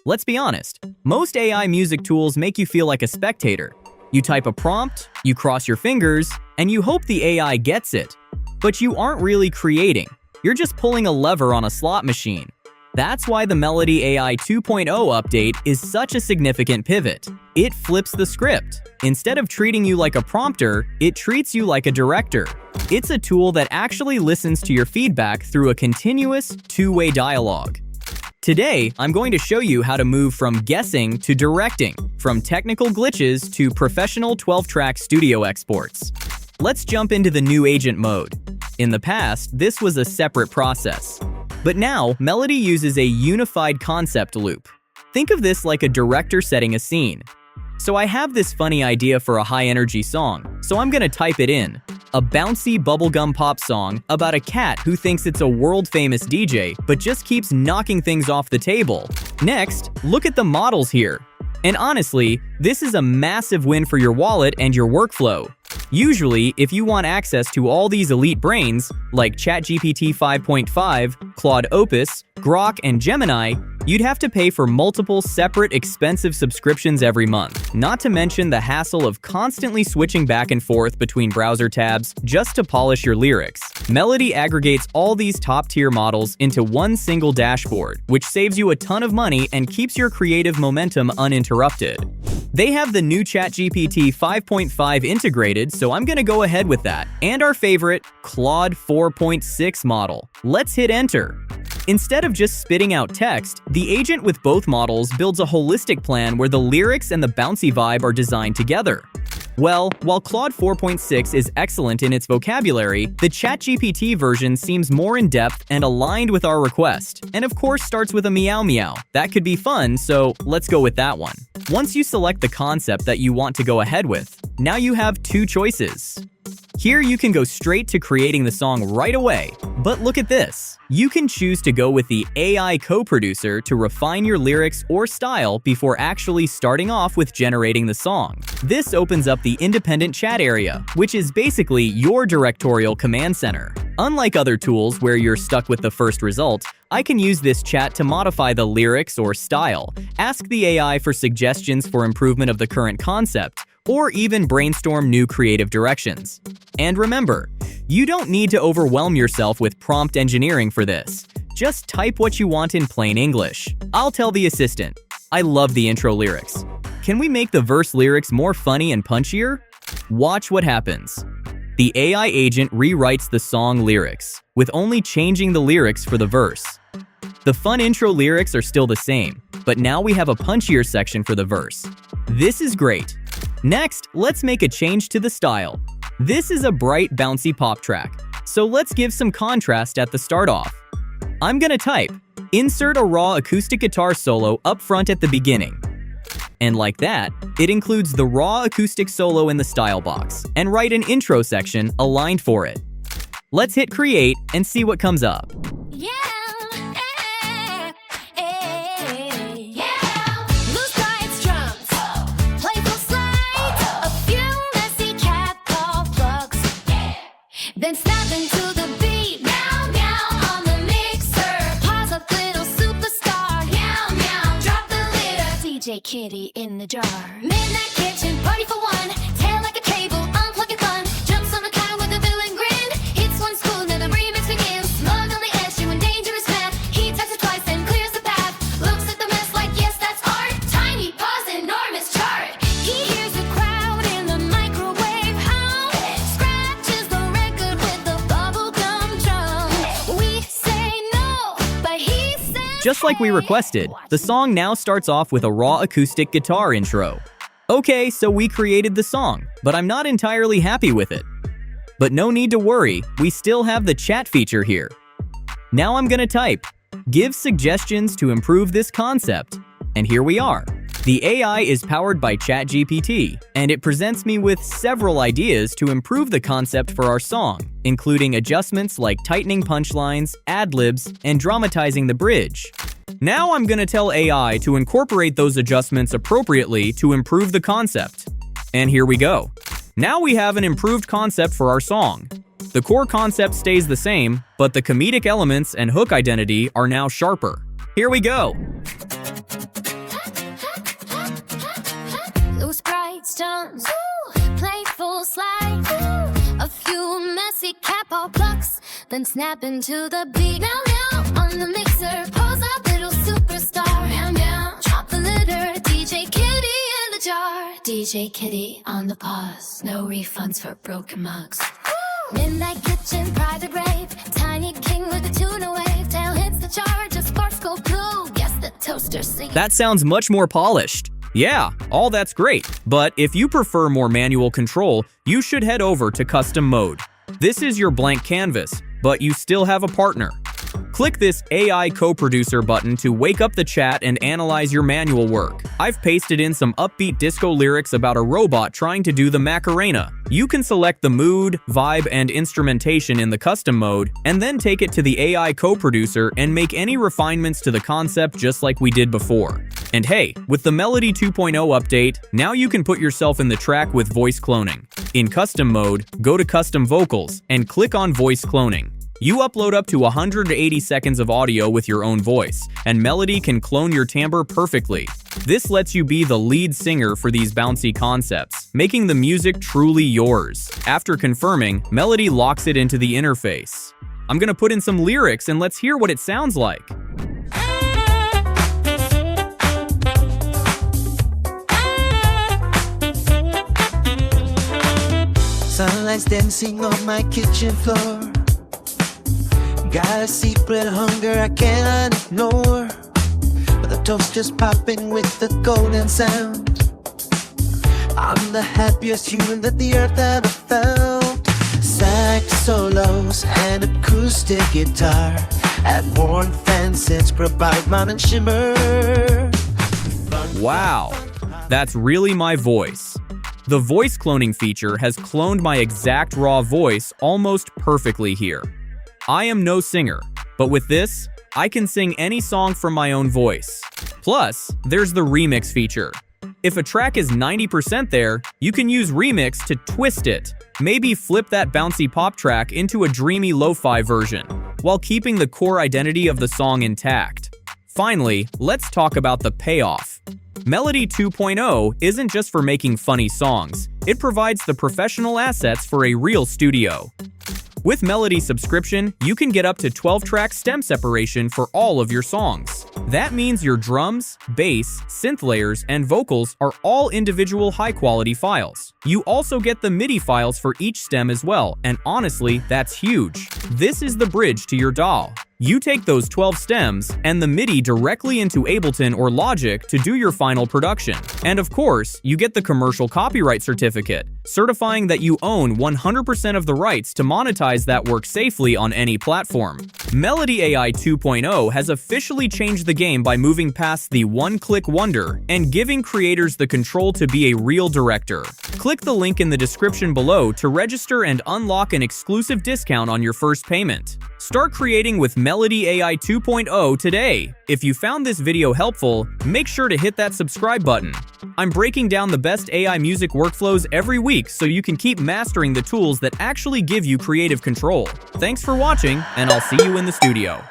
Let's be honest, most AI music tools make you feel like a spectator. You type a prompt, you cross your fingers, and you hope the AI gets it. But you aren't really creating. You're just pulling a lever on a slot machine. That's why the Meloty AI 2.0 update is such a significant pivot. It flips the script. Instead of treating you like a prompter, it treats you like a director. It's a tool that actually listens to your feedback through a continuous, two-way dialogue. Today, I'm going to show you how to move from guessing to directing, from technical glitches to professional 12-track studio exports. Let's jump into the new agent mode. In the past, this was a separate process. But now, Meloty uses a unified concept loop. Think of this like a director setting a scene. So I have this funny idea for a high-energy song, so I'm gonna type it in. A bouncy bubblegum pop song about a cat who thinks it's a world-famous DJ, but just keeps knocking things off the table. Next, look at the models here. And honestly, this is a massive win for your wallet and your workflow. Usually, if you want access to all these elite brains, like ChatGPT 5.5, Claude Opus, Grok, and Gemini, you'd have to pay for multiple separate expensive subscriptions every month, not to mention the hassle of constantly switching back and forth between browser tabs just to polish your lyrics. Meloty aggregates all these top-tier models into one single dashboard, which saves you a ton of money and keeps your creative momentum uninterrupted. They have the new ChatGPT 5.5 integrated, so I'm gonna go ahead with that, and our favorite, Claude 4.6 model. Let's hit enter. Instead of just spitting out text, the agent with both models builds a holistic plan where the lyrics and the bouncy vibe are designed together. Well, while Claude 4.6 is excellent in its vocabulary, the ChatGPT version seems more in-depth and aligned with our request, and of course starts with a meow meow. That could be fun, so let's go with that one. Once you select the concept that you want to go ahead with, now you have two choices. Here you can go straight to creating the song right away. But look at this. You can choose to go with the AI co-producer to refine your lyrics or style before actually starting off with generating the song. This opens up the independent chat area, which is basically your directorial command center. Unlike other tools where you're stuck with the first result, I can use this chat to modify the lyrics or style, ask the AI for suggestions for improvement of the current concept, or even brainstorm new creative directions. And remember, you don't need to overwhelm yourself with prompt engineering for this. Just type what you want in plain English. I'll tell the assistant, I love the intro lyrics. Can we make the verse lyrics more funny and punchier? Watch what happens. The AI agent rewrites the song lyrics, with only changing the lyrics for the verse. The fun intro lyrics are still the same, but now we have a punchier section for the verse. This is great. Next, let's make a change to the style. This is a bright, bouncy pop track, so let's give some contrast at the start off. I'm gonna type, insert a raw acoustic guitar solo up front at the beginning. And like that, it includes the raw acoustic solo in the style box, and write an intro section aligned for it. Let's hit create and see what comes up. Then snap into the beat, meow meow on the mixer. Pause up, little superstar, meow meow. Drop the lid, DJ Kitty in the jar. Midnight kitchen, party for one. Tail like a cable, unplug your fun. Jumps on the car with a villain grin. Hits one school, then the remix begins. Smug on the edge, doing dangerous math. He taps it twice, then clears the path. Looks at the mess like yes, that's art. Tiny pause, enormous chart. He hears the crowd in the microwave hum. Scratches the record with the bubblegum drum. We say no, but he says Just like we requested, the song now starts off with a raw acoustic guitar intro. Okay, so we created the song, but I'm not entirely happy with it. But no need to worry, we still have the chat feature here. Now I'm gonna type, give suggestions to improve this concept, and here we are. The AI is powered by ChatGPT, and it presents me with several ideas to improve the concept for our song, including adjustments like tightening punchlines, ad-libs, and dramatizing the bridge. Now I'm gonna tell AI to incorporate those adjustments appropriately to improve the concept. And here we go. Now we have an improved concept for our song. The core concept stays the same, but the comedic elements and hook identity are now sharper. Here we go. slide. Ooh, a few messy capo plucks, then snap into the beat. Now, now, on the mixer, pose a little superstar. Meow, meow, drop the litter, DJ Kitty in the jar. DJ Kitty on the pause, no refunds for broken mugs. Midnight kitchen, private rave, tiny king with a tuna wave. Tail hits the jar, just sparks go blue. Yes, the toaster sings. That sounds much more polished. Yeah, all that's great. But if you prefer more manual control, you should head over to custom mode. This is your blank canvas, but you still have a partner. Click this AI co-producer button to wake up the chat and analyze your manual work. I've pasted in some upbeat disco lyrics about a robot trying to do the Macarena. You can select the mood, vibe, and instrumentation in the custom mode, and then take it to the AI co-producer and make any refinements to the concept just like we did before. And hey, with the Meloty 2.0 update, now you can put yourself in the track with voice cloning. In custom mode, go to custom vocals and click on voice cloning. You upload up to 180 seconds of audio with your own voice, and Meloty can clone your timbre perfectly. This lets you be the lead singer for these bouncy concepts, making the music truly yours. After confirming, Meloty locks it into the interface. I'm gonna put in some lyrics and let's hear what it sounds like. Sunlight's dancing on my kitchen floor. Got a secret hunger I cannot ignore. But the toaster's popping with the golden sound. I'm the happiest human that the earth ever found. Sax solos and acoustic guitar add warmth and sense, provide mountain shimmer. Wow, that's really my voice. The voice cloning feature has cloned my exact raw voice almost perfectly here. I am no singer, but with this, I can sing any song from my own voice. Plus, there's the remix feature. If a track is 90% there, you can use remix to twist it. Maybe flip that bouncy pop track into a dreamy lo-fi version, while keeping the core identity of the song intact. Finally, let's talk about the payoff. Meloty 2.0 isn't just for making funny songs, it provides the professional assets for a real studio. With Meloty subscription, you can get up to 12-track stem separation for all of your songs. That means your drums, bass, synth layers, and vocals are all individual high-quality files. You also get the MIDI files for each stem as well, and honestly, that's huge. This is the bridge to your DAW. You take those 12 stems and the MIDI directly into Ableton or Logic to do your final production. And of course, you get the commercial copyright certificate, certifying that you own 100% of the rights to monetize that work safely on any platform. Meloty AI 2.0 has officially changed the game by moving past the one-click wonder and giving creators the control to be a real director. Click the link in the description below to register and unlock an exclusive discount on your first payment. Start creating with Meloty AI 2.0 today. If you found this video helpful, make sure to hit that subscribe button. I'm breaking down the best AI music workflows every week so you can keep mastering the tools that actually give you creative control. Thanks for watching, and I'll see you in the studio.